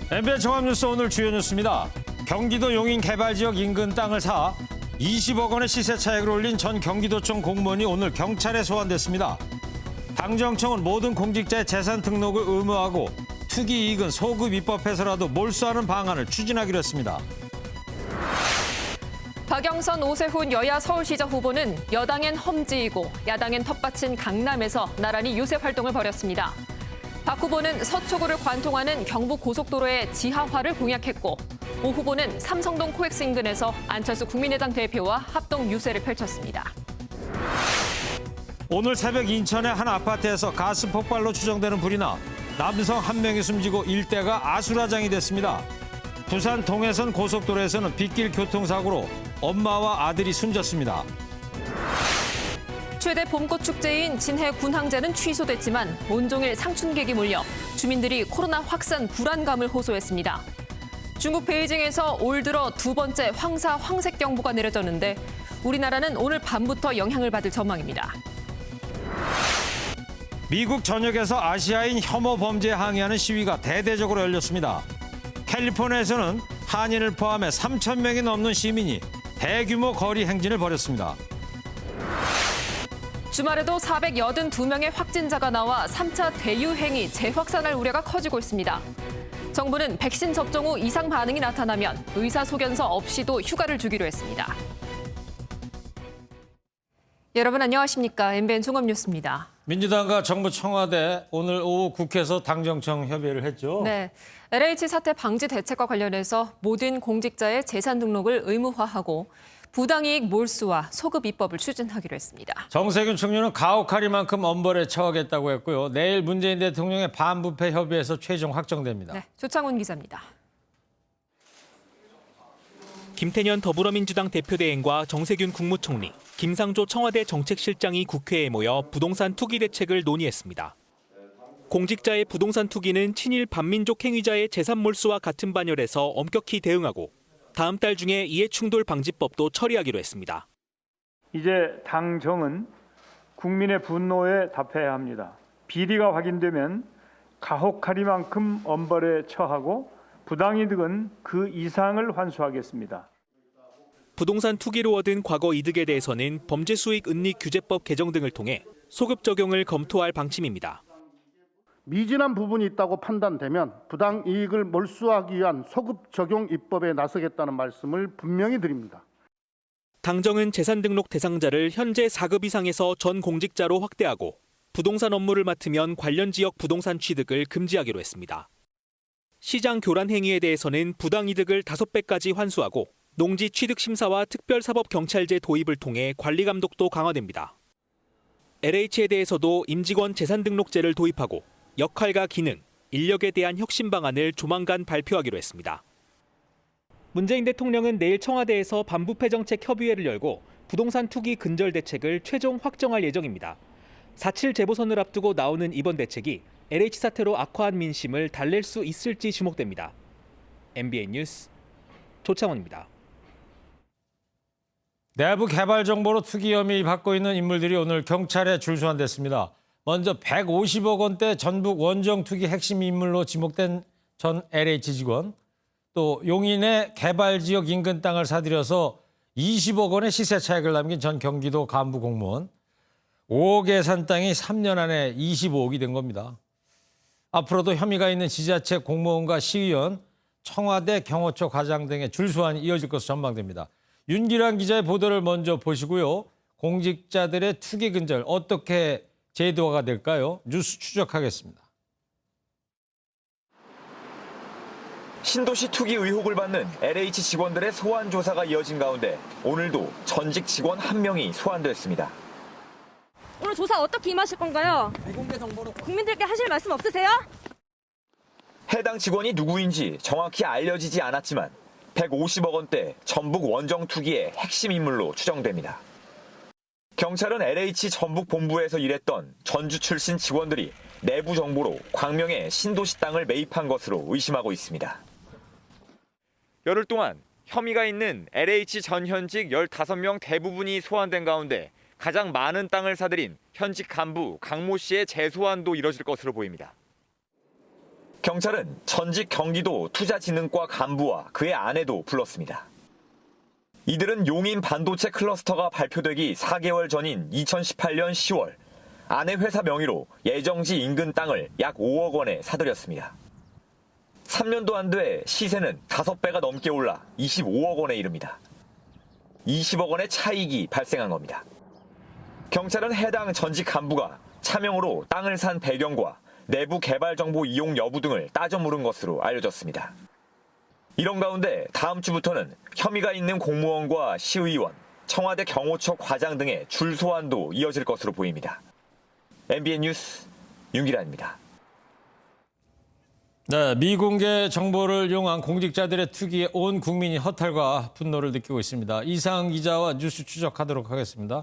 MBN 종합뉴스 오늘 주요 뉴스입니다. 경기도 용인 개발지역 인근 땅을 사 20억 원의 시세 차익을 올린 전 경기도청 공무원이 오늘 경찰에 소환됐습니다. 당정청은 모든 공직자의 재산 등록을 의무화하고 투기 이익은 소급 입법해서라도 몰수하는 방안을 추진하기로 했습니다. 박영선, 오세훈 여야 서울시장 후보는 여당엔 험지이고 야당엔 텃밭인 강남에서 나란히 유세 활동을 벌였습니다. 박 후보는 서초구를 관통하는 경부고속도로의 지하화를 공약했고 오 후보는 삼성동 코엑스 인근에서 안철수 국민의당 대표와 합동 유세를 펼쳤습니다. 오늘 새벽 인천의 한 아파트에서 가스 폭발로 추정되는 불이 나 남성 한 명이 숨지고 일대가 아수라장이 됐습니다. 부산 동해선 고속도로에서는 빗길 교통사고로 엄마와 아들이 숨졌습니다. 최대 봄꽃 축제인 진해 군항제는 취소됐지만 온종일 상춘객이 몰려 주민들이 코로나 확산 불안감을 호소했습니다. 중국 베이징에서 올 들어 두 번째 황사 황색경보가 내려졌는데 우리나라는 오늘 밤부터 영향을 받을 전망입니다. 미국 전역에서 아시아인 혐오 범죄에 항의하는 시위가 대대적으로 열렸습니다. 캘리포니아에서는 한인을 포함해 3천 명이 넘는 시민이 대규모 거리 행진을 벌였습니다. 주말에도 482명의 확진자가 나와 3차 대유행이 재확산할 우려가 커지고 있습니다. 정부는 백신 접종 후 이상 반응이 나타나면 의사소견서 없이도 휴가를 주기로 했습니다. 여러분 안녕하십니까? MBN 종합뉴스입니다. 민주당과 정부 청와대 오늘 오후 국회에서 당정청 협의를 했죠. 네, LH 사태 방지 대책과 관련해서 모든 공직자의 재산 등록을 의무화하고 부당이익 몰수와 소급 입법을 추진하기로 했습니다. 정세균 총리는 가혹하리만큼 엄벌에 처하겠다고 했고요. 내일 문재인 대통령의 반부패 협의에서 최종 확정됩니다. 네, 조창훈 기자입니다. 김태년 더불어민주당 대표대행과 정세균 국무총리, 김상조 청와대 정책실장이 국회에 모여 부동산 투기 대책을 논의했습니다. 공직자의 부동산 투기는 친일 반민족 행위자의 재산 몰수와 같은 반열에서 엄격히 대응하고 다음 달 중에 이해충돌 방지법도 처리하기로 했습니다. 이제 당정은 국민의 분노에 답해야 합니다. 비리가 확인되면 가혹하리만큼 엄벌에 처하고 부당이득은 그 이상을 환수하겠습니다. 부동산 투기로 얻은 과거 이득에 대해서는 범죄수익은닉규제법 개정 등을 통해 소급 적용을 검토할 방침입니다. 미진한 부분이 있다고 판단되면 부당 이익을 몰수하기 위한 소급 적용 입법에 나서겠다는 말씀을 분명히 드립니다. 당정은 재산 등록 대상자를 현재 4급 이상에서 전 공직자로 확대하고 부동산 업무를 맡으면 관련 지역 부동산 취득을 금지하기로 했습니다. 시장 교란 행위에 대해서는 부당 이득을 5배까지 환수하고 농지 취득 심사와 특별사법경찰제 도입을 통해 관리 감독도 강화됩니다. LH에 대해서도 임직원 재산 등록제를 도입하고 역할과 기능, 인력에 대한 혁신 방안을 조만간 발표하기로 했습니다. 문재인 대통령은 내일 청와대에서 반부패 정책 협의회를 열고 부동산 투기 근절 대책을 최종 확정할 예정입니다. 4.7 재보선을 앞두고 나오는 이번 대책이 LH 사태로 악화한 민심을 달랠 수 있을지 주목됩니다. MBN 뉴스 조창원입니다. 내부 개발 정보로 투기 혐의 받고 있는 인물들이 오늘 경찰에 출소환됐습니다. 먼저 150억 원대 전북 원정 투기 핵심 인물로 지목된 전 LH 직원, 또 용인의 개발지역 인근 땅을 사들여서 20억 원의 시세 차익을 남긴 전 경기도 간부 공무원, 5억에 산 땅이 3년 안에 25억이 된 겁니다. 앞으로도 혐의가 있는 지자체 공무원과 시의원, 청와대 경호처 과장 등의 출소환이 이어질 것으로 전망됩니다. 윤기란 기자의 보도를 먼저 보시고요. 공직자들의 투기 근절 어떻게 제도화가 될까요? 뉴스 추적하겠습니다. 신도시 투기 의혹을 받는 LH 직원들의 소환 조사가 이어진 가운데 오늘도 전직 직원 1명이 소환됐습니다. 오늘 조사 어떻게 임하실 건가요? 비공개 정보로 국민들께 하실 말씀 없으세요? 해당 직원이 누구인지 정확히 알려지지 않았지만 150억 원대 전북 원정 투기의 핵심 인물로 추정됩니다. 경찰은 LH 전북 본부에서 일했던 전주 출신 직원들이 내부 정보로 광명의 신도시 땅을 매입한 것으로 의심하고 있습니다. 열흘 동안 혐의가 있는 LH 전 현직 15명 대부분이 소환된 가운데 가장 많은 땅을 사들인 현직 간부 강모 씨의 재소환도 이뤄질 것으로 보입니다. 경찰은 전직 경기도 투자진흥과 간부와 그의 아내도 불렀습니다. 이들은 용인 반도체 클러스터가 발표되기 4개월 전인 2018년 10월 아내 회사 명의로 예정지 인근 땅을 약 5억 원에 사들였습니다. 3년도 안 돼 시세는 5배가 넘게 올라 25억 원에 이릅니다. 20억 원의 차익이 발생한 겁니다. 경찰은 해당 전직 간부가 차명으로 땅을 산 배경과 내부 개발 정보 이용 여부 등을 따져 물은 것으로 알려졌습니다. 이런 가운데 다음 주부터는 혐의가 있는 공무원과 시의원, 청와대 경호처 과장 등의 줄 소환도 이어질 것으로 보입니다. MBN 뉴스 윤기란입니다. 네, 미공개 정보를 이용한 공직자들의 투기에 온 국민이 허탈과 분노를 느끼고 있습니다. 이상은 기자와 뉴스 추적하도록 하겠습니다.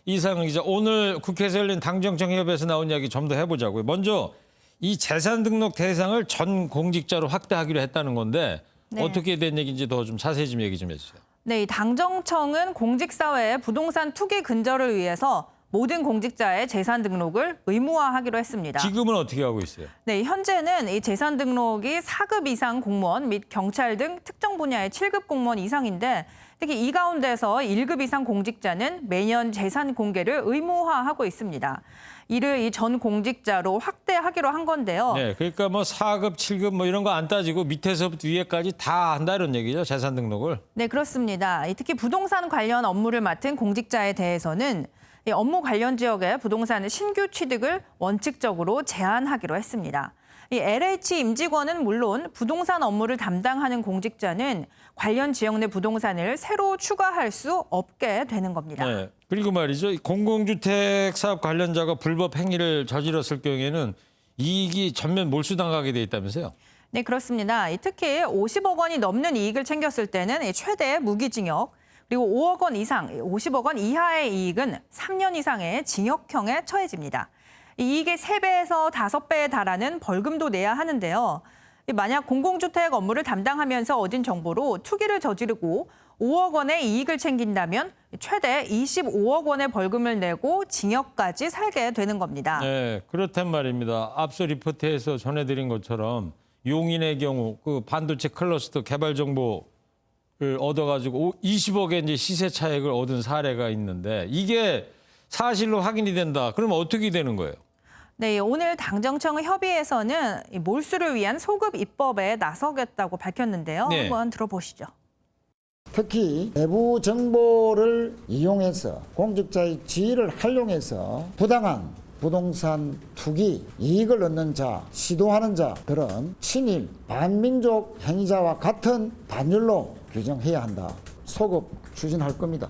이상은 기자, 오늘 국회에서 열린 당정청 협의회에서 나온 이야기 좀 더 해보자고요. 먼저 이 재산 등록 대상을 전 공직자로 확대하기로 했다는 건데 네. 어떻게 된 얘기인지 더 좀 자세히 좀 얘기 좀 해주세요. 네, 이 당정청은 공직사회의 부동산 투기 근절을 위해서 모든 공직자의 재산 등록을 의무화하기로 했습니다. 지금은 어떻게 하고 있어요? 네, 현재는 이 재산 등록이 4급 이상 공무원 및 경찰 등 특정 분야의 7급 공무원 이상인데 특히 이 가운데서 1급 이상 공직자는 매년 재산 공개를 의무화하고 있습니다. 이를 이 전 공직자로 확대하기로 한 건데요. 네, 그러니까 뭐 4급, 7급 뭐 이런 거 안 따지고 밑에서부터 위에까지 다 한다 이런 얘기죠, 재산 등록을. 네, 그렇습니다. 특히 부동산 관련 업무를 맡은 공직자에 대해서는 이 업무 관련 지역의 부동산 신규 취득을 원칙적으로 제한하기로 했습니다. 이 LH 임직원은 물론 부동산 업무를 담당하는 공직자는 관련 지역 내 부동산을 새로 추가할 수 없게 되는 겁니다. 네. 그리고 말이죠. 공공주택 사업 관련자가 불법 행위를 저질렀을 경우에는 이익이 전면 몰수당하게 돼 있다면서요? 네, 그렇습니다. 특히 50억 원이 넘는 이익을 챙겼을 때는 최대 무기징역, 그리고 5억 원 이상, 50억 원 이하의 이익은 3년 이상의 징역형에 처해집니다. 이익의 3배에서 5배에 달하는 벌금도 내야 하는데요. 만약 공공주택 업무를 담당하면서 얻은 정보로 투기를 저지르고 5억 원의 이익을 챙긴다면 최대 25억 원의 벌금을 내고 징역까지 살게 되는 겁니다. 네, 그렇단 말입니다. 앞서 리포트에서 전해드린 것처럼 용인의 경우 그 반도체 클러스터 개발 정보를 얻어가지고 20억의 이제 시세 차익을 얻은 사례가 있는데 이게 사실로 확인이 된다. 그러면 어떻게 되는 거예요? 네, 오늘 당정청 협의에서는 몰수를 위한 소급 입법에 나서겠다고 밝혔는데요. 네. 한번 들어보시죠. 특히 내부 정보를 이용해서 공직자의 지위를 활용해서 부당한 부동산 투기, 이익을 얻는 자, 시도하는 자들은 친일, 반민족 행위자와 같은 단율로 규정해야 한다. 소급 추진할 겁니다.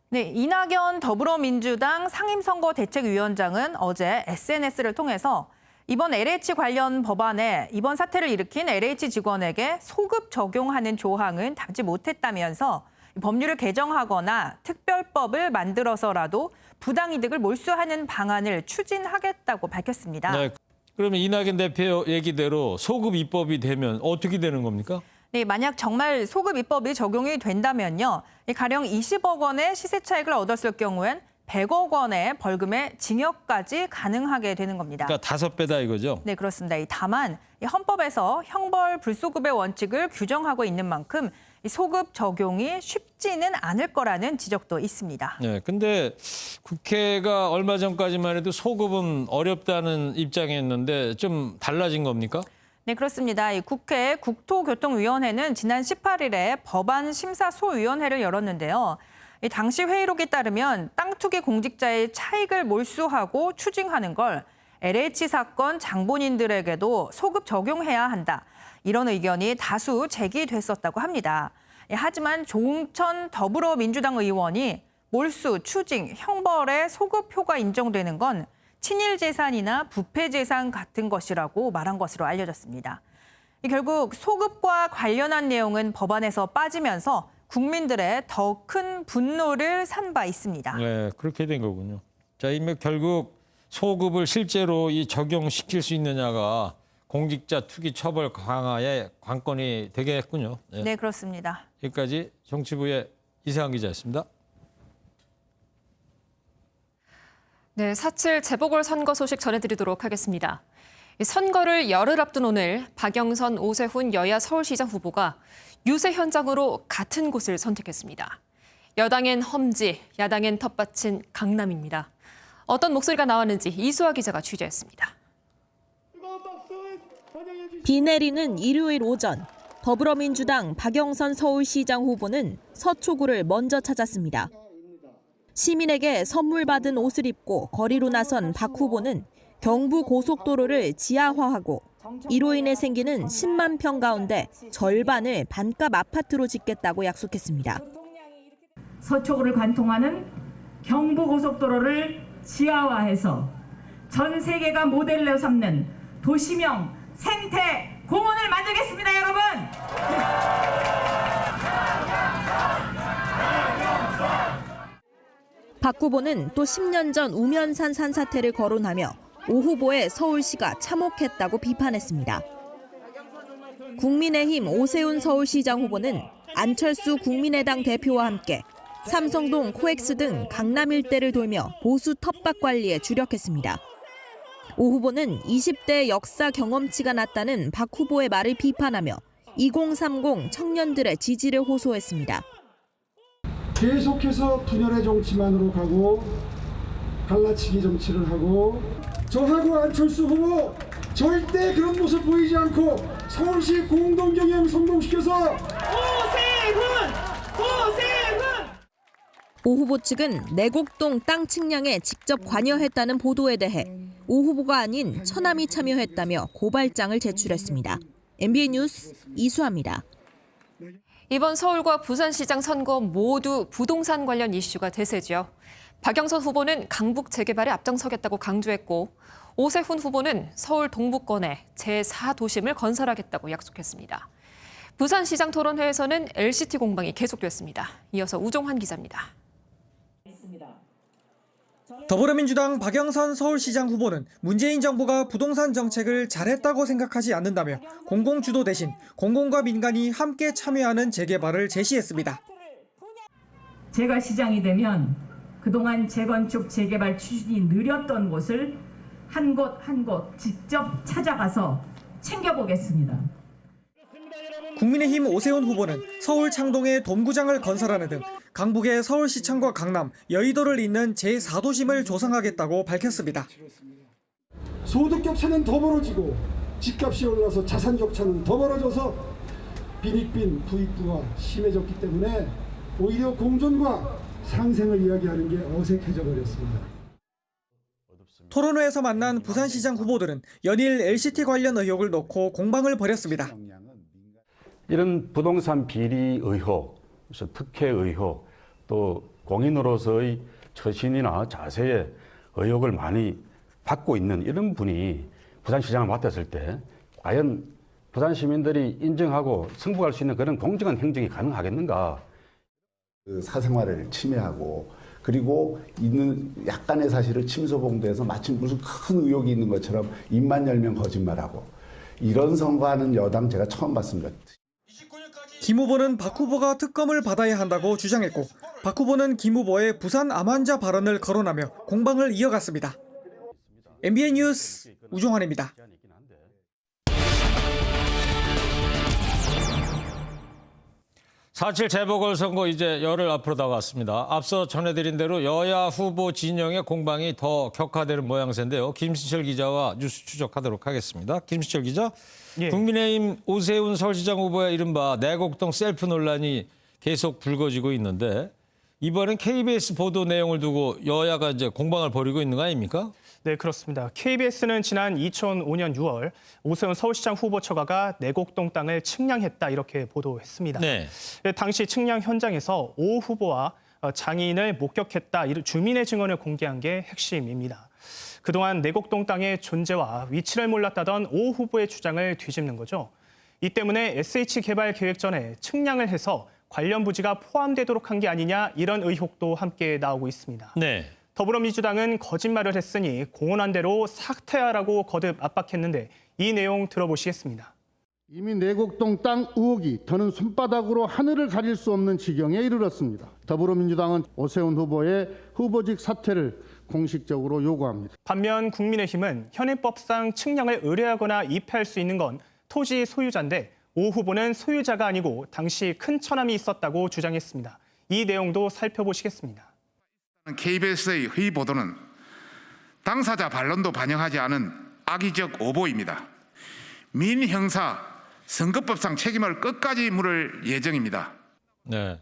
네, 이낙연 더불어민주당 상임선거대책위원장은 어제 SNS를 통해서 이번 LH 관련 법안에 이번 사태를 일으킨 LH 직원에게 소급 적용하는 조항은 담지 못했다면서 법률을 개정하거나 특별법을 만들어서라도 부당이득을 몰수하는 방안을 추진하겠다고 밝혔습니다. 네, 그러면 이낙연 대표 얘기대로 소급 입법이 되면 어떻게 되는 겁니까? 네, 만약 정말 소급 입법이 적용이 된다면요. 가령 20억 원의 시세 차익을 얻었을 경우엔 100억 원의 벌금에 징역까지 가능하게 되는 겁니다. 그러니까 5배다 이거죠? 네, 그렇습니다. 다만 헌법에서 형벌 불소급의 원칙을 규정하고 있는 만큼 소급 적용이 쉽지는 않을 거라는 지적도 있습니다. 네, 근데 국회가 얼마 전까지만 해도 소급은 어렵다는 입장이었는데 좀 달라진 겁니까? 네, 그렇습니다. 국회 국토교통위원회는 지난 18일에 법안 심사 소위원회를 열었는데요. 당시 회의록에 따르면 땅 투기 공직자의 차익을 몰수하고 추징하는 걸 LH 사건 장본인들에게도 소급 적용해야 한다. 이런 의견이 다수 제기됐었다고 합니다. 하지만 조응천 더불어민주당 의원이 몰수, 추징, 형벌의 소급표가 인정되는 건 친일 재산이나 부패 재산 같은 것이라고 말한 것으로 알려졌습니다. 결국 소급과 관련한 내용은 법안에서 빠지면서 국민들의 더 큰 분노를 산 바 있습니다. 네, 그렇게 된 거군요. 자, 이면 결국 소급을 실제로 이 적용시킬 수 있느냐가 공직자 투기 처벌 강화의 관건이 되겠군요. 네. 네, 그렇습니다. 여기까지 정치부의 이세환 기자였습니다. 네, 4.7 재보궐선거 소식 전해드리도록 하겠습니다. 선거를 열흘 앞둔 오늘 박영선, 오세훈 여야 서울시장 후보가 유세 현장으로 같은 곳을 선택했습니다. 여당엔 험지, 야당엔 텃밭인 강남입니다. 어떤 목소리가 나왔는지 이수아 기자가 취재했습니다. 비 내리는 일요일 오전, 더불어민주당 박영선 서울시장 후보는 서초구를 먼저 찾았습니다. 시민에게 선물 받은 옷을 입고 거리로 나선 박 후보는 경부 고속도로를 지하화하고 이로 인해 생기는 10만 평 가운데 절반을 반값 아파트로 짓겠다고 약속했습니다. 서초구를 관통하는 경부 고속도로를 지하화해서 전 세계가 모델로 삼는 도시명 생태 공원을 만들겠습니다, 여러분. 박 후보는 또 10년 전 우면산 산사태를 거론하며 오 후보의 서울시가 참혹했다고 비판했습니다. 국민의힘 오세훈 서울시장 후보는 안철수 국민의당 대표와 함께 삼성동 코엑스 등 강남 일대를 돌며 보수 텃밭 관리에 주력했습니다. 오 후보는 20대 역사 경험치가 낮다는 박 후보의 말을 비판하며 2030 청년들의 지지를 호소했습니다. 계속해서 분열의 정치만으로 가고 갈라치기 정치를 하고 저하고 안철수 후보 절대 그런 모습 보이지 않고 서울시 공동경영 성공시켜서 오 후보 측은 내곡동 땅 측량에 직접 관여했다는 보도에 대해 오 후보가 아닌 처남이 참여했다며 고발장을 제출했습니다. MBN 뉴스 이수아입니다. 이번 서울과 부산시장 선거 모두 부동산 관련 이슈가 대세죠. 박영선 후보는 강북 재개발에 앞장서겠다고 강조했고 오세훈 후보는 서울 동부권에 제4도심을 건설하겠다고 약속했습니다. 부산시장 토론회에서는 LCT 공방이 계속됐습니다. 이어서 우종환 기자입니다. 더불어민주당 박영선 서울시장 후보는 문재인 정부가 부동산 정책을 잘했다고 생각하지 않는다며 공공주도 대신 공공과 민간이 함께 참여하는 재개발을 제시했습니다. 제가 시장이 되면 그동안 재건축 재개발 추진이 느렸던 곳을 한 곳 한 곳 직접 찾아가서 챙겨보겠습니다. 국민의힘 오세훈 후보는 서울 창동에 돔구장을 건설하는 등 강북의 서울시청과 강남, 여의도를 잇는 제4도심을 조성하겠다고 밝혔습니다. 소득 격차는 더 벌어지고 집값이 올라서 자산 격차는 더 벌어져서 빈익빈 부익부가 심해졌기 때문에 오히려 공존과 상생을 이야기하는 게 어색해져 버렸습니다. 토론회에서 만난 부산시장 후보들은 연일 LCT 관련 의혹을 놓고 공방을 벌였습니다. 이런 부동산 비리 의혹, 특혜 의혹, 또 공인으로서의 처신이나 자세에 의혹을 많이 받고 있는 이런 분이 부산시장을 맡았을 때 과연 부산 시민들이 인정하고 승복할 수 있는 그런 공정한 행정이 가능하겠는가? 그 사생활을 침해하고 그리고 있는 약간의 사실을 침소봉대해서 마치 무슨 큰 의혹이 있는 것처럼 입만 열면 거짓말하고 이런 선거하는 여당 제가 처음 봤습니다. 김 후보는 박 후보가 특검을 받아야 한다고 주장했고 박 후보는 김 후보의 부산 암환자 발언을 거론하며 공방을 이어갔습니다. MBN 뉴스 우종환입니다. 4.7 재보궐선거 이제 열흘 앞으로 다가왔습니다. 앞서 전해드린 대로 여야 후보 진영의 공방이 더 격화되는 모양새인데요. 김수철 기자와 뉴스 추적하도록 하겠습니다. 김수철 기자, 예. 국민의힘 오세훈 서울시장 후보의 이른바 내곡동 셀프 논란이 계속 불거지고 있는데 이번엔 KBS 보도 내용을 두고 여야가 이제 공방을 벌이고 있는 거 아닙니까? 네, 그렇습니다. KBS는 지난 2005년 6월 오세훈 서울시장 후보 처가가 내곡동 땅을 측량했다 이렇게 보도했습니다. 네. 당시 측량 현장에서 오 후보와 장애인을 목격했다 주민의 증언을 공개한 게 핵심입니다. 그동안 내곡동 땅의 존재와 위치를 몰랐다던 오 후보의 주장을 뒤집는 거죠. 이 때문에 SH개발 계획 전에 측량을 해서 관련 부지가 포함되도록 한 게 아니냐 이런 의혹도 함께 나오고 있습니다. 네. 더불어민주당은 거짓말을 했으니 공언한 대로 사퇴하라고 거듭 압박했는데 이 내용 들어보시겠습니다. 이미 내곡동 땅 의혹이 더는 손바닥으로 하늘을 가릴 수 없는 지경에 이르렀습니다. 더불어민주당은 오세훈 후보의 후보직 사퇴를 공식적으로 요구합니다. 반면 국민의힘은 현행법상 측량을 의뢰하거나 입회할 수 있는 건 토지 소유자인데 오 후보는 소유자가 아니고 당시 큰 처남이 있었다고 주장했습니다. 이 내용도 살펴보시겠습니다. KBS의 회의 보도는 당사자 반론도 반영하지 않은 악의적 오보입니다. 민형사 선거법상 책임을 끝까지 물을 예정입니다. 네.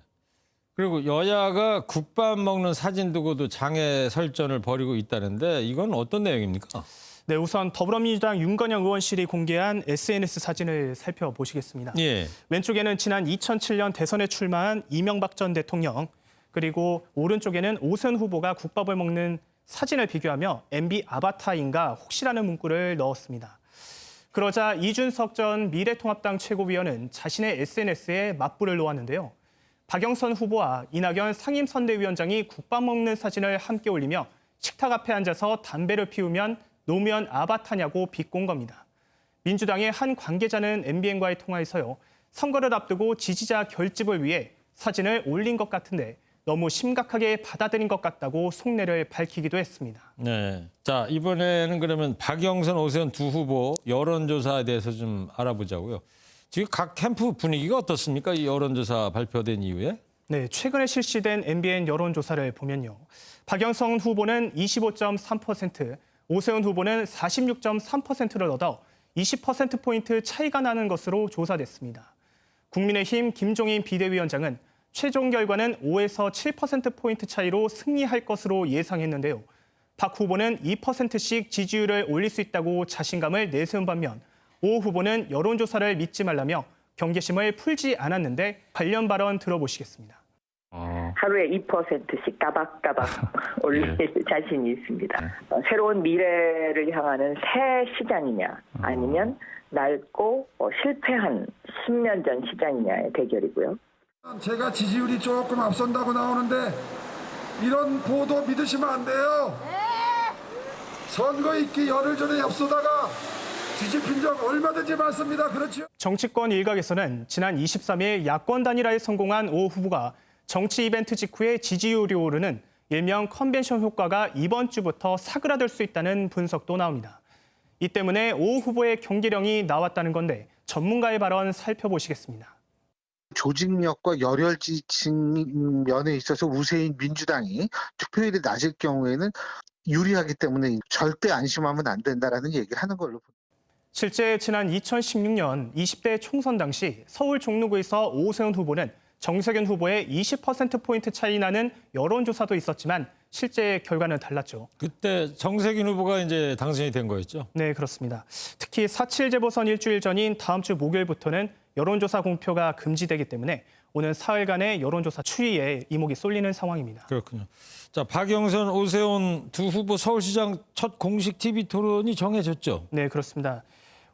그리고 여야가 국밥 먹는 사진 두고도 장애 설전을 벌이고 있다는데 이건 어떤 내용입니까? 네, 우선 더불어민주당 윤건영 의원실이 공개한 SNS 사진을 살펴보시겠습니다. 예. 왼쪽에는 지난 2007년 대선에 출마한 이명박 전 대통령, 그리고 오른쪽에는 오세훈 후보가 국밥을 먹는 사진을 비교하며 MB 아바타인가 혹시라는 문구를 넣었습니다. 그러자 이준석 전 미래통합당 최고위원은 자신의 SNS에 맞불을 놓았는데요. 박영선 후보와 이낙연 상임선대위원장이 국밥 먹는 사진을 함께 올리며 식탁 앞에 앉아서 담배를 피우면 노무현 아바타냐고 비꼰 겁니다. 민주당의 한 관계자는 MBN과의 통화에서요. 선거를 앞두고 지지자 결집을 위해 사진을 올린 것 같은데 너무 심각하게 받아들인 것 같다고 속내를 밝히기도 했습니다. 네. 자, 이번에는 그러면 박영선, 오세훈 두 후보 여론조사에 대해서 좀 알아보자고요. 지금 각 캠프 분위기가 어떻습니까? 이 여론조사 발표된 이후에? 네, 최근에 실시된 MBN 여론조사를 보면요. 박영선 후보는 25.3%, 오세훈 후보는 46.3%를 얻어 20%포인트 차이가 나는 것으로 조사됐습니다. 국민의힘 김종인 비대위원장은 최종 결과는 5에서 7%포인트 차이로 승리할 것으로 예상했는데요. 박 후보는 2%씩 지지율을 올릴 수 있다고 자신감을 내세운 반면 오 후보는 여론조사를 믿지 말라며 경계심을 풀지 않았는데 관련 발언 들어보시겠습니다. 하루에 2%씩 따박따박 올릴 자신이 있습니다. 새로운 미래를 향하는 새 시장이냐 아니면 낡고 실패한 10년 전 시장이냐의 대결이고요. 제가 지지율이 조금 앞선다고 나오는데 이런 보도 믿으시면 안 돼요. 선거 있기 열흘 전에 앞서다가 뒤집힌 적 얼마든지 많습니다. 그렇죠? 정치권 일각에서는 지난 23일 야권 단일화에 성공한 오 후보가 정치 이벤트 직후에 지지율이 오르는 일명 컨벤션 효과가 이번 주부터 사그라들 수 있다는 분석도 나옵니다. 이 때문에 오 후보의 경기령이 나왔다는 건데 전문가의 발언 살펴보시겠습니다. 조직력과 열혈 지층 면에 있어서 우세인 민주당이 투표율이 낮을 경우에는 유리하기 때문에 절대 안심하면 안 된다라는 얘기를 하는 걸로 봅니다. 실제 지난 2016년 20대 총선 당시 서울 종로구에서 오세훈 후보는 정세균 후보의 20%포인트 차이 나는 여론조사도 있었지만 실제 결과는 달랐죠. 그때 정세균 후보가 이제 당선이 된 거였죠? 네, 그렇습니다. 특히 4.7 재보선 일주일 전인 다음 주 목요일부터는 여론조사 공표가 금지되기 때문에 오는 사흘간의 여론조사 추이에 이목이 쏠리는 상황입니다. 그렇군요. 자, 박영선, 오세훈 두 후보 서울시장 첫 공식 TV 토론이 정해졌죠? 네, 그렇습니다.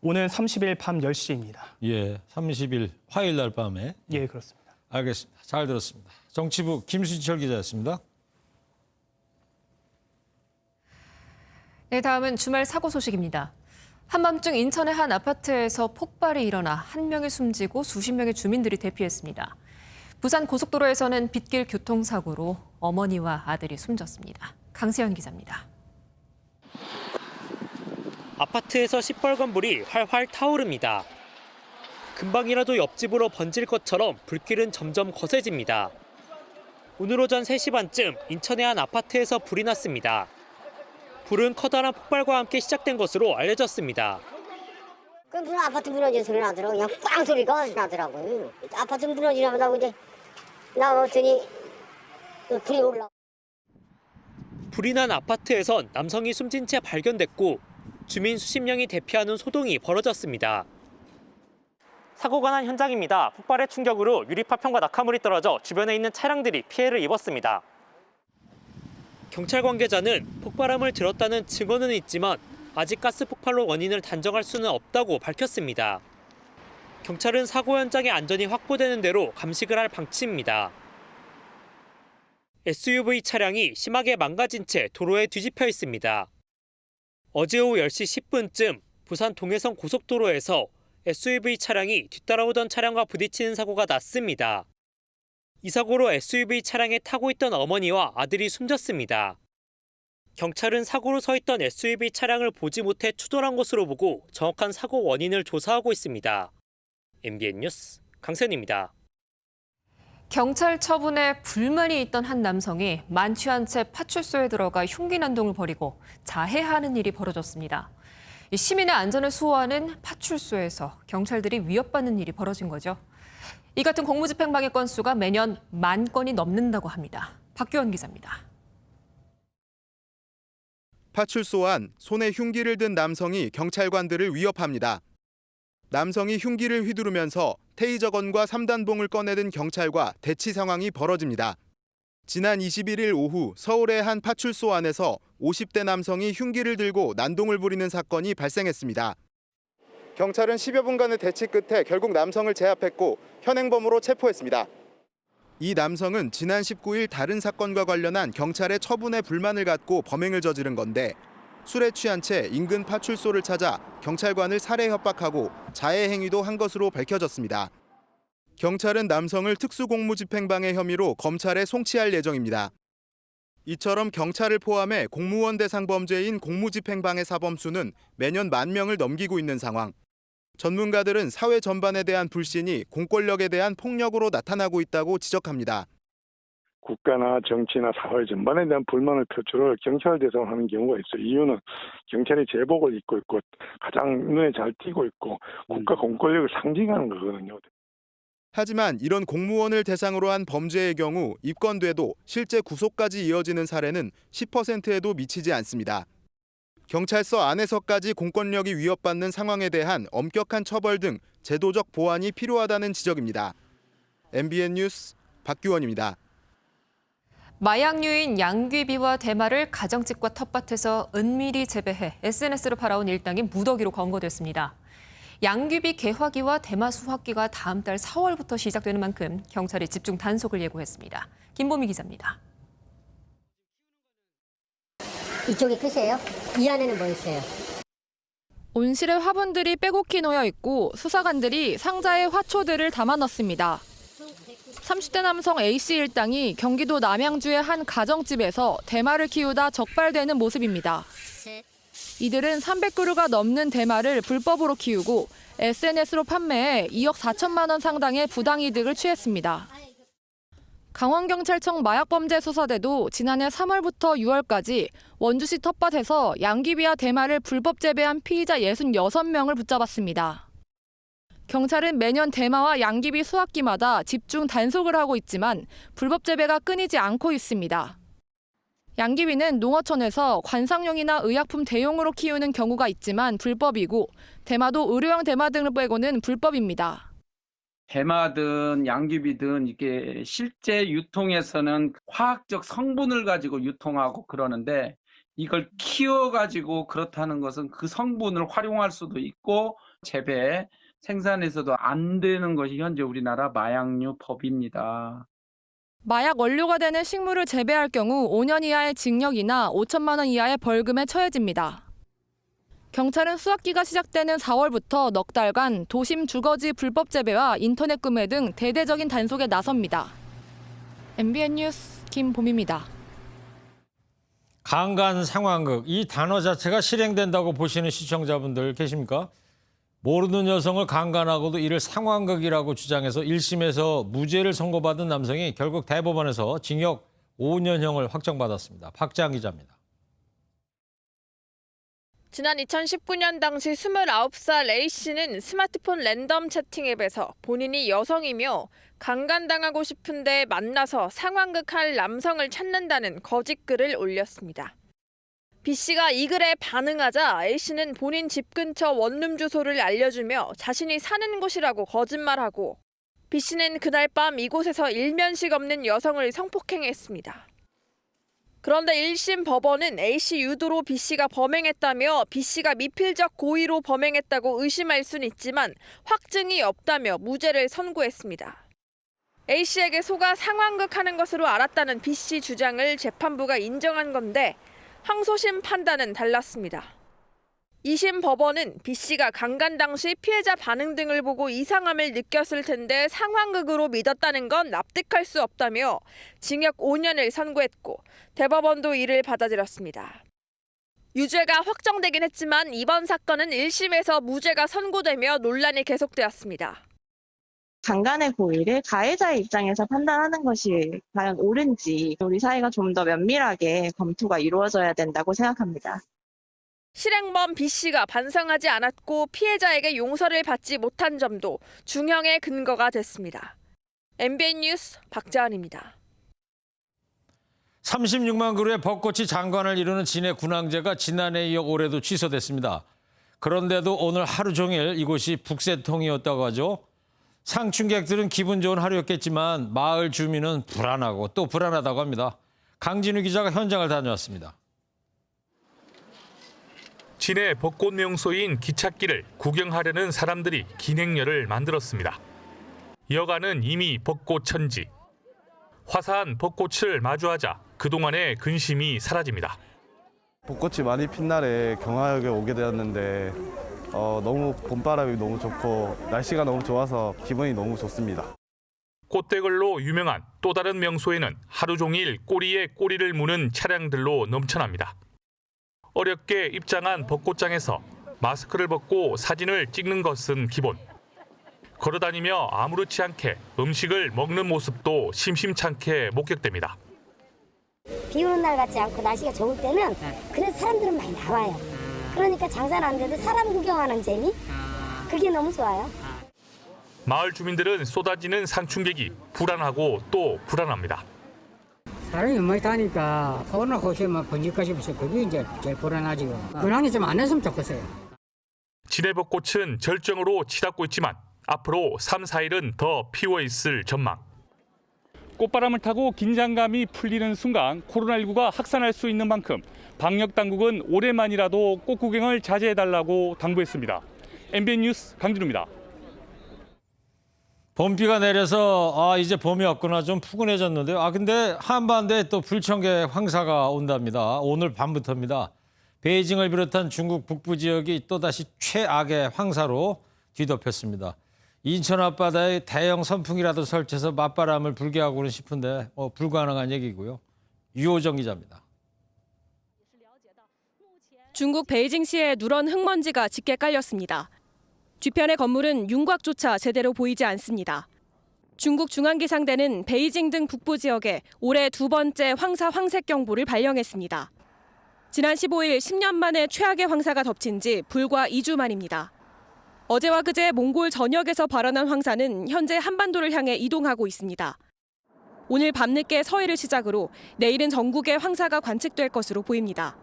오는 30일 밤 10시입니다. 예, 30일 화요일 날 밤에. 예, 그렇습니다. 알겠습니다. 잘 들었습니다. 정치부 김수지철 기자였습니다. 네, 다음은 주말 사고 소식입니다. 한밤중 인천의 한 아파트에서 폭발이 일어나 한 명이 숨지고 수십 명의 주민들이 대피했습니다. 부산 고속도로에서는 빗길 교통사고로 어머니와 아들이 숨졌습니다. 강세현 기자입니다. 아파트에서 시뻘건 불이 활활 타오릅니다. 금방이라도 옆집으로 번질 것처럼 불길은 점점 거세집니다. 오늘 오전 3시 반쯤 인천의 한 아파트에서 불이 났습니다. 불은 커다란 폭발과 함께 시작된 것으로 알려졌습니다. 그 아파트 무너진 소리 나더라고요. 그냥 빵 소리가 나더라고요. 아파트 무너지나보다고 이제 나왔더니 불이 올라. 불이 난 아파트에선 남성이 숨진 채 발견됐고 주민 수십 명이 대피하는 소동이 벌어졌습니다. 사고가 난 현장입니다. 폭발의 충격으로 유리파편과 낙하물이 떨어져 주변에 있는 차량들이 피해를 입었습니다. 경찰 관계자는 폭발함을 들었다는 증언은 있지만 아직 가스 폭발로 원인을 단정할 수는 없다고 밝혔습니다. 경찰은 사고 현장의 안전이 확보되는 대로 감식을 할 방침입니다. SUV 차량이 심하게 망가진 채 도로에 뒤집혀 있습니다. 어제 오후 10시 10분쯤 부산 동해선 고속도로에서 SUV 차량이 뒤따라오던 차량과 부딪히는 사고가 났습니다. 이 사고로 SUV 차량에 타고 있던 어머니와 아들이 숨졌습니다. 경찰은 사고로 서 있던 SUV 차량을 보지 못해 추돌한 것으로 보고 정확한 사고 원인을 조사하고 있습니다. MBN 뉴스 강세현입니다. 경찰 처분에 불만이 있던 한 남성이 만취한 채 파출소에 들어가 흉기 난동을 벌이고 자해하는 일이 벌어졌습니다. 시민의 안전을 수호하는 파출소에서 경찰들이 위협받는 일이 벌어진 거죠. 이 같은 공무집행방해 건수가 매년 10,000건이 넘는다고 합니다. 박규원 기자입니다. 파출소 안 손에 흉기를 든 남성이 경찰관들을 위협합니다. 남성이 흉기를 휘두르면서 테이저건과 3단봉을 꺼내든 경찰과 대치 상황이 벌어집니다. 지난 21일 오후 서울의 한 파출소 안에서 50대 남성이 흉기를 들고 난동을 부리는 사건이 발생했습니다. 경찰은 10여 분간의 대치 끝에 결국 남성을 제압했고 현행범으로 체포했습니다. 이 남성은 지난 19일 다른 사건과 관련한 경찰의 처분에 불만을 갖고 범행을 저지른 건데 술에 취한 채 인근 파출소를 찾아 경찰관을 살해 협박하고 자해 행위도 한 것으로 밝혀졌습니다. 경찰은 남성을 특수공무집행방해 혐의로 검찰에 송치할 예정입니다. 이처럼 경찰을 포함해 공무원 대상 범죄인 공무집행방해 사범 수는 매년 10,000명을 넘기고 있는 상황. 전문가들은 사회 전반에 대한 불신이 공권력에 대한 폭력으로 나타나고 있다고 지적합니다. 국가나 정치나 사회 전반에 대한 불만을 표출을 경찰 대상으로 하는 경우가 있어요. 이유는 경찰이 제복을 입고 있고 가장 눈에 잘 띄고 있고 국가 공권력을 상징하는 거거든요. 하지만 이런 공무원을 대상으로 한 범죄의 경우 입건돼도 실제 구속까지 이어지는 사례는 10%에도 미치지 않습니다. 경찰서 안에서까지 공권력이 위협받는 상황에 대한 엄격한 처벌 등 제도적 보완이 필요하다는 지적입니다. MBN 뉴스 박규원입니다. 마약류인 양귀비와 대마를 가정집과 텃밭에서 은밀히 재배해 SNS로 팔아온 일당이 무더기로 검거됐습니다. 양귀비 개화기와 대마 수확기가 다음 달 4월부터 시작되는 만큼 경찰이 집중 단속을 예고했습니다. 김보미 기자입니다. 이쪽이 끝이에요? 이 안에는 뭐 있어요? 온실에 화분들이 빼곡히 놓여 있고 수사관들이 상자에 화초들을 담아 넣습니다. 30대 남성 A씨 일당이 경기도 남양주의 한 가정집에서 대마를 키우다 적발되는 모습입니다. 이들은 300그루가 넘는 대마를 불법으로 키우고 SNS로 판매해 2억 4천만 원 상당의 부당이득을 취했습니다. 강원경찰청 마약범죄수사대도 지난해 3월부터 6월까지 원주시 텃밭에서 양귀비와 대마를 불법 재배한 피의자 66명을 붙잡았습니다. 경찰은 매년 대마와 양귀비 수확기마다 집중 단속을 하고 있지만 불법 재배가 끊이지 않고 있습니다. 양귀비는 농어촌에서 관상용이나 의약품 대용으로 키우는 경우가 있지만 불법이고 대마도 의료용 대마 등을 빼고는 불법입니다. 대마든 양귀비든 이게 실제 유통에서는 화학적 성분을 가지고 유통하고 그러는데 이걸 키워가지고 그렇다는 것은 그 성분을 활용할 수도 있고 재배, 생산에서도 안 되는 것이 현재 우리나라 마약류 법입니다. 마약 원료가 되는 식물을 재배할 경우 5년 이하의 징역이나 5천만 원 이하의 벌금에 처해집니다. 경찰은 수확기가 시작되는 4월부터 넉 달간 도심 주거지 불법 재배와 인터넷 구매 등 대대적인 단속에 나섭니다. MBN 뉴스 김봄입니다. 강간 상황극, 이 단어 자체가 실행된다고 보시는 시청자분들 계십니까? 모르는 여성을 강간하고도 이를 상황극이라고 주장해서 1심에서 무죄를 선고받은 남성이 결국 대법원에서 징역 5년형을 확정받았습니다. 박지한 기자입니다. 지난 2019년 당시 29살 A씨는 스마트폰 랜덤 채팅 앱에서 본인이 여성이며 강간당하고 싶은데 만나서 상황극할 남성을 찾는다는 거짓 글을 올렸습니다. B씨가 이 글에 반응하자 A씨는 본인 집 근처 원룸 주소를 알려주며 자신이 사는 곳이라고 거짓말하고 B씨는 그날 밤 이곳에서 일면식 없는 여성을 성폭행했습니다. 그런데 1심 법원은 A씨 유도로 B씨가 범행했다며 B씨가 미필적 고의로 범행했다고 의심할 순 있지만 확증이 없다며 무죄를 선고했습니다. A씨에게 속아 상황극하는 것으로 알았다는 B씨 주장을 재판부가 인정한 건데 항소심 판단은 달랐습니다. 2심 법원은 B씨가 강간 당시 피해자 반응 등을 보고 이상함을 느꼈을 텐데 상황극으로 믿었다는 건 납득할 수 없다며 징역 5년을 선고했고 대법원도 이를 받아들였습니다. 유죄가 확정되긴 했지만 이번 사건은 1심에서 무죄가 선고되며 논란이 계속되었습니다. 강간의 고의를 가해자의 입장에서 판단하는 것이 과연 옳은지 우리 사회가 좀 더 면밀하게 검토가 이루어져야 된다고 생각합니다. 실행범 B씨가 반성하지 않았고 피해자에게 용서를 받지 못한 점도 중형의 근거가 됐습니다. MBN 뉴스 박자은입니다. 36만 그루의 벚꽃이 장관을 이루는 진해 군항제가 지난해에 이어 올해도 취소됐습니다. 그런데도 오늘 하루 종일 이곳이 북새통이었다고 하죠. 상춘객들은 기분 좋은 하루였겠지만 마을 주민은 불안하고 또 불안하다고 합니다. 강진우 기자가 현장을 다녀왔습니다. 진해 벚꽃 명소인 기찻길을 구경하려는 사람들이 긴행렬을 만들었습니다. 여가는 이미 벚꽃 천지. 화사한 벚꽃을 마주하자 그동안의 근심이 사라집니다. 벚꽃이 많이 핀 날에 경하역에 오게 되었는데 너무 봄바람이 너무 좋고 날씨가 너무 좋아서 기분이 너무 좋습니다. 꽃대걸로 유명한 또 다른 명소에는 하루 종일 꼬리에 꼬리를 무는 차량들로 넘쳐납니다. 어렵게 입장한 벚꽃장에서 마스크를 벗고 사진을 찍는 것은 기본. 걸어다니며 아무렇지 않게 음식을 먹는 모습도 심심찮게 목격됩니다. 비 오는 날 같지 않고 날씨가 좋을 때는 그래서 사람들은 많이 나와요. 그러니까 장사는 안 돼도 사람 구경하는 재미? 그게 너무 좋아요. 마을 주민들은 쏟아지는 상춘객이 불안하고 또 불안합니다. 사람이 많이 타니까 코로나 고시면 번질까 싶어서 그게 이제 제일 불안하지요. 근황이 좀 안 했으면 좋겠어요. 진해 벚꽃은 절정으로 치닫고 있지만 앞으로 3, 4일은 더 피워 있을 전망. 꽃바람을 타고 긴장감이 풀리는 순간 코로나19가 확산할 수 있는 만큼 방역 당국은 올해만이라도 꽃 구경을 자제해달라고 당부했습니다. MBN 뉴스 강진우입니다. 봄비가 내려서 이제 봄이 왔구나 좀 푸근해졌는데요. 근데 한반도에 또 불청객 황사가 온답니다. 오늘 밤부터입니다. 베이징을 비롯한 중국 북부 지역이 또다시 최악의 황사로 뒤덮였습니다. 인천 앞바다에 대형 선풍기라도 설치해서 맞바람을 불게 하고는 싶은데 불가능한 얘기고요. 유호정 기자입니다. 중국 베이징시에 누런 흙먼지가 짙게 깔렸습니다. 뒤편의 건물은 윤곽조차 제대로 보이지 않습니다. 중국 중앙기상대는 베이징 등 북부 지역에 올해 두 번째 황사 황색 경보를 발령했습니다. 지난 15일 10년 만에 최악의 황사가 덮친 지 불과 2주 만입니다. 어제와 그제 몽골 전역에서 발원한 황사는 현재 한반도를 향해 이동하고 있습니다. 오늘 밤늦게 서해를 시작으로 내일은 전국에 황사가 관측될 것으로 보입니다.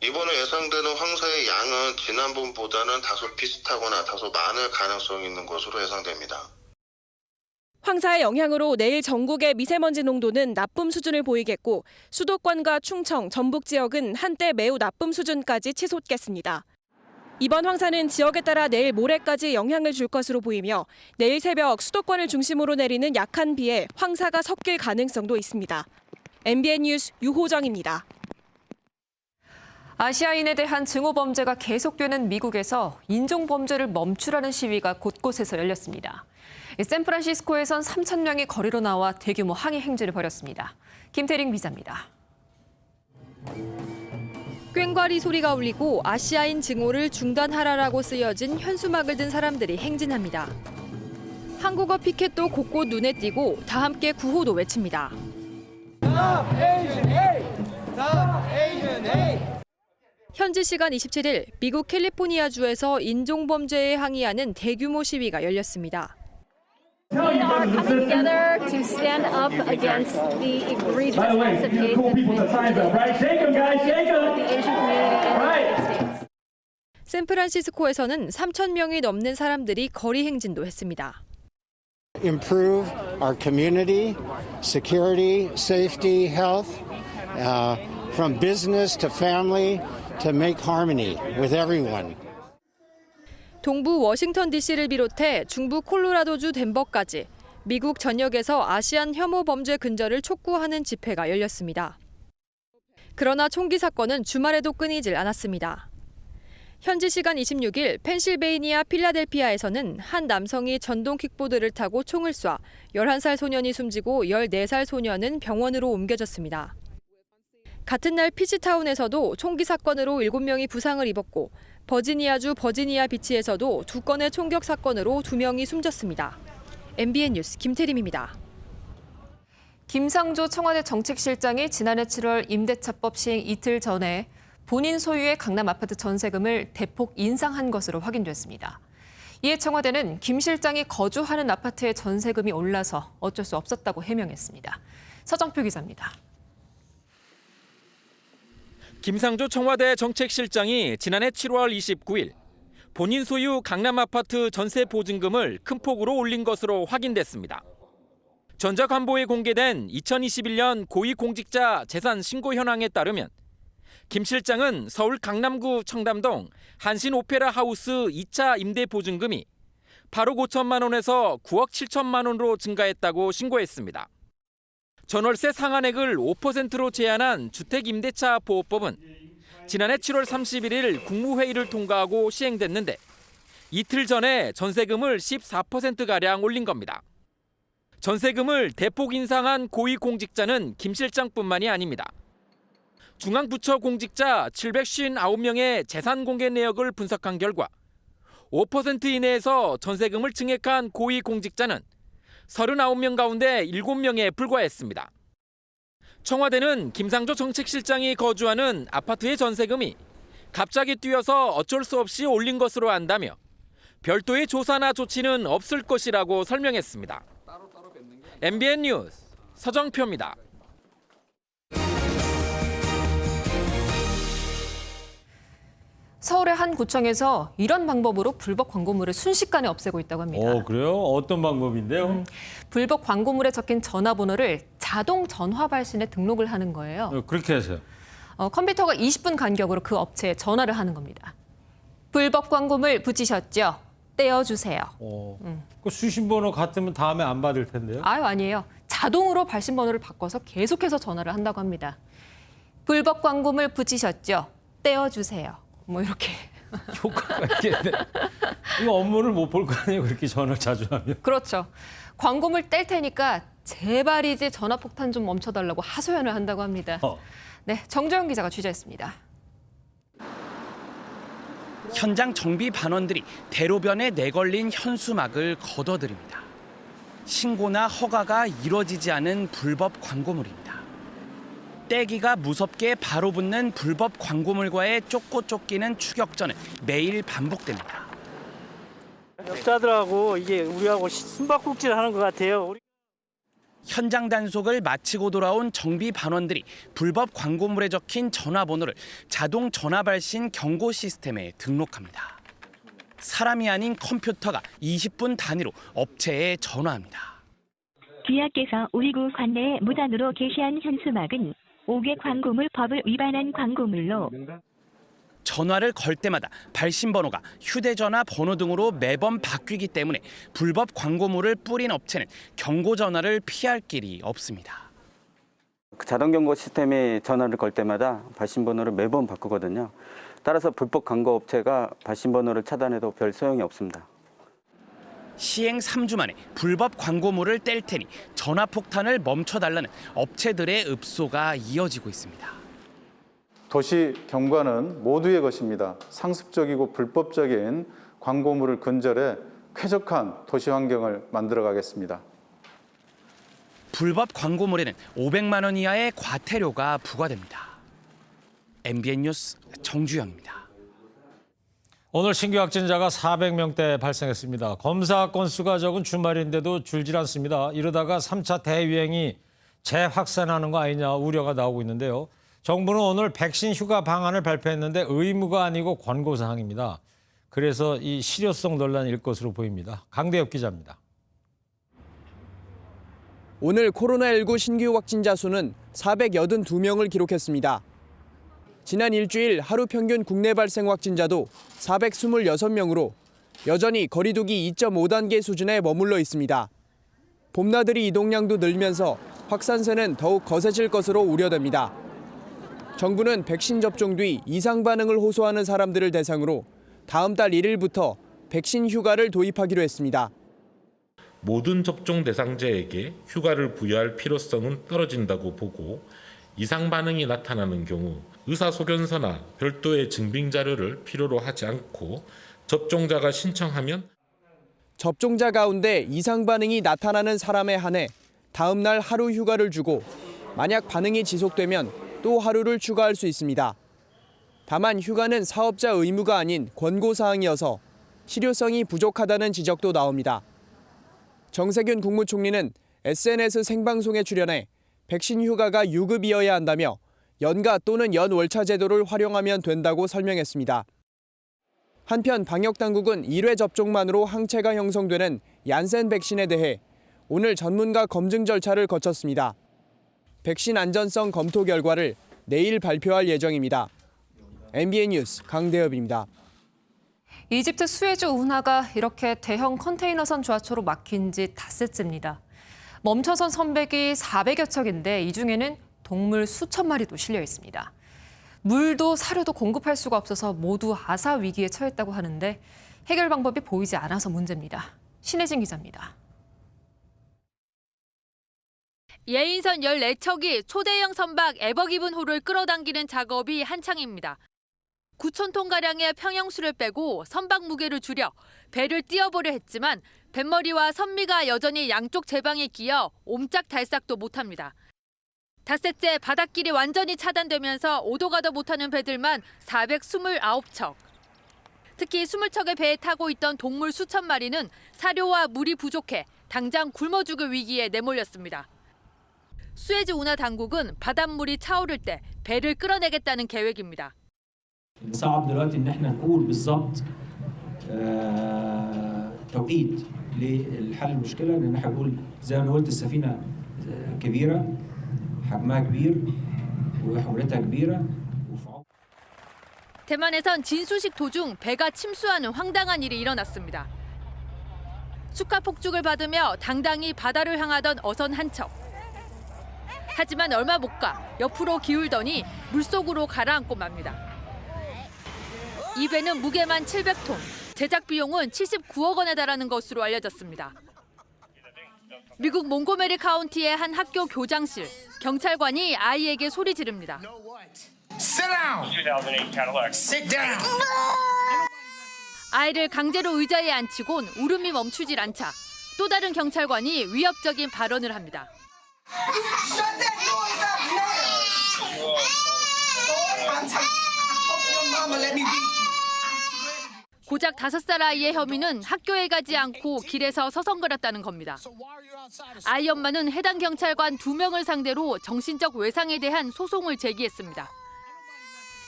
이번에 예상되는 황사의 양은 지난번보다는 다소 비슷하거나 다소 많을 가능성이 있는 것으로 예상됩니다. 황사의 영향으로 내일 전국의 미세먼지 농도는 나쁨 수준을 보이겠고 수도권과 충청, 전북 지역은 한때 매우 나쁨 수준까지 치솟겠습니다. 이번 황사는 지역에 따라 내일 모레까지 영향을 줄 것으로 보이며 내일 새벽 수도권을 중심으로 내리는 약한 비에 황사가 섞일 가능성도 있습니다. MBN 뉴스 유호정입니다. 아시아인에 대한 증오 범죄가 계속되는 미국에서 인종 범죄를 멈추라는 시위가 곳곳에서 열렸습니다. 샌프란시스코에선 3천 명이 거리로 나와 대규모 항의 행진을 벌였습니다. 김태림 기자입니다. 꽹과리 소리가 울리고 아시아인 증오를 중단하라라고 쓰여진 현수막을 든 사람들이 행진합니다. 한국어 피켓도 곳곳 눈에 띄고 다 함께 구호도 외칩니다. 현지 시간 27일 미국 캘리포니아주에서 인종범죄에 항의하는 대규모 시위가 열렸습니다. We are coming together to stand up against the egregious acts of hate that the Asian community in the United States. 샌프란시스코에서는 3천 명이 넘는 사람들이 거리 행진도 했습니다. Improve our community, security, safety, health, from business to family, to make harmony with everyone. 동부 워싱턴 DC를 비롯해 중부 콜로라도주 덴버까지 미국 전역에서 아시안 혐오 범죄 근절을 촉구하는 집회가 열렸습니다. 그러나 총기 사건은 주말에도 끊이질 않았습니다. 현지 시간 26일 펜실베이니아 필라델피아에서는 한 남성이 전동 킥보드를 타고 총을 쏴 11살 소년이 숨지고 14살 소년은 병원으로 옮겨졌습니다. 같은 날 피지타운에서도 총기 사건으로 7명이 부상을 입었고 버지니아주 버지니아 비치에서도 2건의 총격 사건으로 2명이 숨졌습니다. MBN 뉴스 김태림입니다. 김상조 청와대 정책실장이 지난해 7월 임대차법 시행 이틀 전에 본인 소유의 강남 아파트 전세금을 대폭 인상한 것으로 확인됐습니다. 이에 청와대는 김 실장이 거주하는 아파트의 전세금이 올라서 어쩔 수 없었다고 해명했습니다. 서정표 기자입니다. 김상조 청와대 정책실장이 지난해 7월 29일 본인 소유 강남 아파트 전세 보증금을 큰 폭으로 올린 것으로 확인됐습니다. 전자관보에 공개된 2021년 고위공직자 재산 신고 현황에 따르면 김 실장은 서울 강남구 청담동 한신 오페라 하우스 2차 임대 보증금이 8억 5천만 원에서 9억 7천만 원으로 증가했다고 신고했습니다. 전월세 상한액을 5%로 제한한 주택임대차 보호법은 지난해 7월 31일 국무회의를 통과하고 시행됐는데 이틀 전에 전세금을 14%가량 올린 겁니다. 전세금을 대폭 인상한 고위공직자는 김 실장뿐만이 아닙니다. 중앙부처 공직자 759명의 재산 공개 내역을 분석한 결과 5% 이내에서 전세금을 증액한 고위공직자는 39명 가운데 7명에 불과했습니다. 청와대는 김상조 정책실장이 거주하는 아파트의 전세금이 갑자기 뛰어서 어쩔 수 없이 올린 것으로 안다며 별도의 조사나 조치는 없을 것이라고 설명했습니다. MBN 뉴스 서정표입니다. 서울의 한 구청에서 이런 방법으로 불법 광고물을 순식간에 없애고 있다고 합니다. 그래요? 어떤 방법인데요? 불법 광고물에 적힌 전화번호를 자동 전화 발신에 등록을 하는 거예요. 그렇게 해서요? 컴퓨터가 20분 간격으로 그 업체에 전화를 하는 겁니다. 불법 광고물 붙이셨죠? 떼어주세요. 그 수신번호 같으면 다음에 안 받을 텐데요? 아니에요. 자동으로 발신번호를 바꿔서 계속해서 전화를 한다고 합니다. 불법 광고물 붙이셨죠? 떼어주세요. 뭐 이렇게. 효과가 있겠네. 이거 업무를 못 볼 거 아니에요, 그렇게 전화를 자주 하면. 그렇죠. 광고물 뗄 테니까 제발 이제 전화폭탄 좀 멈춰달라고 하소연을 한다고 합니다. 네, 정조영 기자가 취재했습니다. 현장 정비 반원들이 대로변에 내걸린 현수막을 걷어들입니다. 신고나 허가가 이루어지지 않은 불법 광고물입니다. 떼기가 무섭게 바로 붙는 불법 광고물과의 쫓고 쫓기는 추격전은 매일 반복됩니다. 역자들하고 이게 우리하고 숨바꼭질 하는 것 같아요. 현장 단속을 마치고 돌아온 정비 반원들이 불법 광고물에 적힌 전화번호를 자동 전화 발신 경고 시스템에 등록합니다. 사람이 아닌 컴퓨터가 20분 단위로 업체에 전화합니다. 귀하께서 우리 구 관내에 무단으로 게시한 현수막은 5개 광고물 법을 위반한 광고물로 전화를 걸 때마다 발신번호가 휴대전화 번호 등으로 매번 바뀌기 때문에 불법 광고물을 뿌린 업체는 경고 전화를 피할 길이 없습니다. 자동 경고 시스템이 전화를 걸 때마다 발신번호를 매번 바꾸거든요. 따라서 불법 광고 업체가 발신번호를 차단해도 별 소용이 없습니다. 시행 3주 만에 불법 광고물을 뗄 테니 전화폭탄을 멈춰달라는 업체들의 읍소가 이어지고 있습니다. 도시 경관은 모두의 것입니다. 상습적이고 불법적인 광고물을 근절해 쾌적한 도시 환경을 만들어가겠습니다. 불법 광고물에는 500만 원 이하의 과태료가 부과됩니다. MBN 뉴스 정주영입니다. 오늘 신규 확진자가 400명대 발생했습니다. 검사 건수가 적은 주말인데도 줄질 않습니다. 이러다가 3차 대유행이 재확산하는 거 아니냐 우려가 나오고 있는데요. 정부는 오늘 백신 휴가 방안을 발표했는데 의무가 아니고 권고사항입니다. 그래서 이 실효성 논란일 것으로 보입니다. 강대엽 기자입니다. 오늘 코로나19 신규 확진자 수는 482명을 기록했습니다. 지난 일주일 하루 평균 국내 발생 확진자도 426명으로 여전히 거리 두기 2.5단계 수준에 머물러 있습니다. 봄나들이 이동량도 늘면서 확산세는 더욱 거세질 것으로 우려됩니다. 정부는 백신 접종 뒤 이상 반응을 호소하는 사람들을 대상으로 다음 달 1일부터 백신 휴가를 도입하기로 했습니다. 모든 접종 대상자에게 휴가를 부여할 필요성은 떨어진다고 보고 이상 반응이 나타나는 경우 의사소견서나 별도의 증빙 자료를 필요로 하지 않고 접종자가 신청하면 접종자 가운데 이상 반응이 나타나는 사람에 한해 다음 날 하루 휴가를 주고 만약 반응이 지속되면 또 하루를 추가할 수 있습니다. 다만 휴가는 사업자 의무가 아닌 권고사항이어서 실효성이 부족하다는 지적도 나옵니다. 정세균 국무총리는 SNS 생방송에 출연해 백신 휴가가 유급이어야 한다며 연가 또는 연월차 제도를 활용하면 된다고 설명했습니다. 한편 방역당국은 1회 접종만으로 항체가 형성되는 얀센 백신에 대해 오늘 전문가 검증 절차를 거쳤습니다. 백신 안전성 검토 결과를 내일 발표할 예정입니다. MBN 뉴스 강대엽입니다. 이집트 수에즈 운하가 이렇게 대형 컨테이너선 좌초로 막힌 지 닷새째입니다. 멈춰선 선박이 400여 척인데 이 중에는 동물 수천 마리도 실려 있습니다. 물도 사료도 공급할 수가 없어서 모두 아사 위기에 처했다고 하는데 해결 방법이 보이지 않아서 문제입니다. 신혜진 기자입니다. 예인선 14척이 초대형 선박 에버기븐호를 끌어당기는 작업이 한창입니다. 9,000톤가량의 평형수를 빼고 선박 무게를 줄여 배를 띄워보려 했지만 뱃머리와 선미가 여전히 양쪽 제방에 끼어 옴짝달싹도 못합니다. 닷새째 바닷길이 완전히 차단되면서 오도 가도 못하는 배들만 429척. 특히 20척의 배에 타고 있던 동물 수천 마리는 사료와 물이 부족해 당장 굶어 죽을 위기에 내몰렸습니다. 수에즈 운하 당국은 바닷물이 차오를 때 배를 끌어내겠다는 계획입니다. صعب دلوقتي ان احنا نقول بالظبط توقيت لحل المشكله لان احنا بنقول زي ما قلت السفينه كبيره حجمها كبير وحمولتها كبيره. 대만에선 진수식 도중 배가 침수하는 황당한 일이 일어났습니다. 축하 폭죽을 받으며 당당히 바다를 향하던 어선 한 척. 하지만 얼마 못 가 옆으로 기울더니 물속으로 가라앉고 맙니다. 이 배는 무게만 700톤, 제작 비용은 79억 원에 달하는 것으로 알려졌습니다. 미국 몽고메리 카운티의 한 학교 교장실, 경찰관이 아이에게 소리 지릅니다. Sit down. 2008 Cadillac. Sit down. 아이를 강제로 의자에 앉히곤 울음이 멈추질 않자 또 다른 경찰관이 위협적인 발언을 합니다. Shut that noise up now. Mama, let me beat you. 고작 5살 아이의 혐의는 학교에 가지 않고 길에서 서성거렸다는 겁니다. 아이 엄마는 해당 경찰관 2명을 상대로 정신적 외상에 대한 소송을 제기했습니다.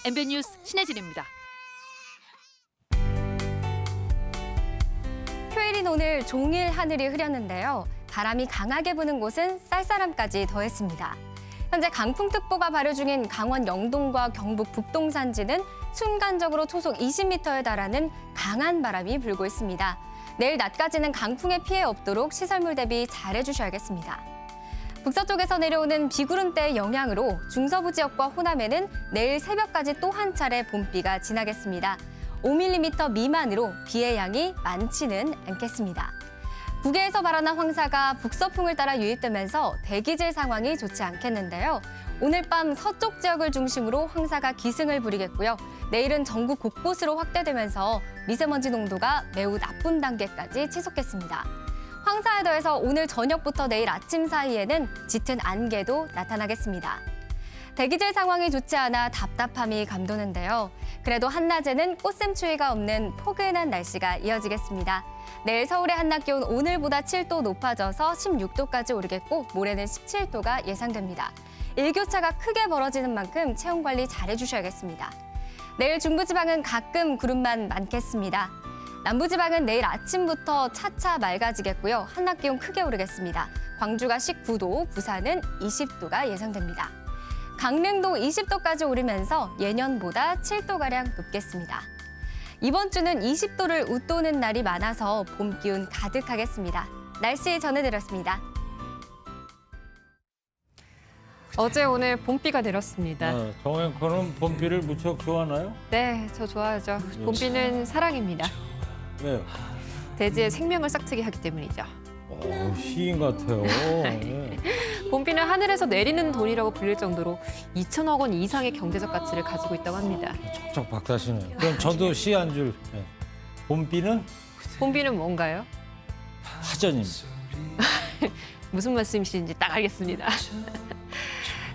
MBN 뉴스 신혜진입니다. 휴일인 오늘 종일 하늘이 흐렸는데요. 바람이 강하게 부는 곳은 쌀쌀함까지 더했습니다. 현재 강풍특보가 발효 중인 강원 영동과 경북 북동 산지는 순간적으로 초속 20m에 달하는 강한 바람이 불고 있습니다. 내일 낮까지는 강풍에 피해 없도록 시설물 대비 잘해주셔야겠습니다. 북서쪽에서 내려오는 비구름대의 영향으로 중서부 지역과 호남에는 내일 새벽까지 또 한 차례 봄비가 지나겠습니다. 5mm 미만으로 비의 양이 많지는 않겠습니다. 북해에서 발원한 황사가 북서풍을 따라 유입되면서 대기질 상황이 좋지 않겠는데요. 오늘 밤 서쪽 지역을 중심으로 황사가 기승을 부리겠고요. 내일은 전국 곳곳으로 확대되면서 미세먼지 농도가 매우 나쁜 단계까지 치솟겠습니다. 황사에 더해서 오늘 저녁부터 내일 아침 사이에는 짙은 안개도 나타나겠습니다. 대기질 상황이 좋지 않아 답답함이 감도는데요. 그래도 한낮에는 꽃샘추위가 없는 포근한 날씨가 이어지겠습니다. 내일 서울의 한낮 기온 오늘보다 7도 높아져서 16도까지 오르겠고 모레는 17도가 예상됩니다. 일교차가 크게 벌어지는 만큼 체온 관리 잘해주셔야겠습니다. 내일 중부지방은 가끔 구름만 많겠습니다. 남부지방은 내일 아침부터 차차 맑아지겠고요. 한낮 기온 크게 오르겠습니다. 광주가 19도, 부산은 20도가 예상됩니다. 강릉도 20도까지 오르면서 예년보다 7도가량 높겠습니다. 이번 주는 20도를 웃도는 날이 많아서 봄 기운 가득하겠습니다. 날씨 전해드렸습니다. 어제 오늘 봄비가 내렸습니다. 정앵커는 봄비를 무척 좋아하나요? 네, 저 좋아하죠. 봄비는 사랑입니다. 왜요? 대지의 생명을 싹트게 하기 때문이죠. 시인 같아요. 네. 봄비는 하늘에서 내리는 돈이라고 불릴 정도로 2천억 원 이상의 경제적 가치를 가지고 있다고 합니다. 척척 박사시네요. 그럼 저도 시 한 줄. 네. 봄비는 봄비는 뭔가요? 화전입니다. 무슨 말씀이신지 딱 알겠습니다.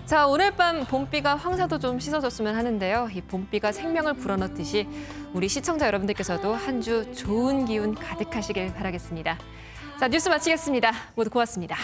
자, 오늘 밤 봄비가 황사도 좀 씻어줬으면 하는데요. 이 봄비가 생명을 불어넣듯이 우리 시청자 여러분들께서도 한 주 좋은 기운 가득하시길 바라겠습니다. 자, 뉴스 마치겠습니다. 모두 고맙습니다.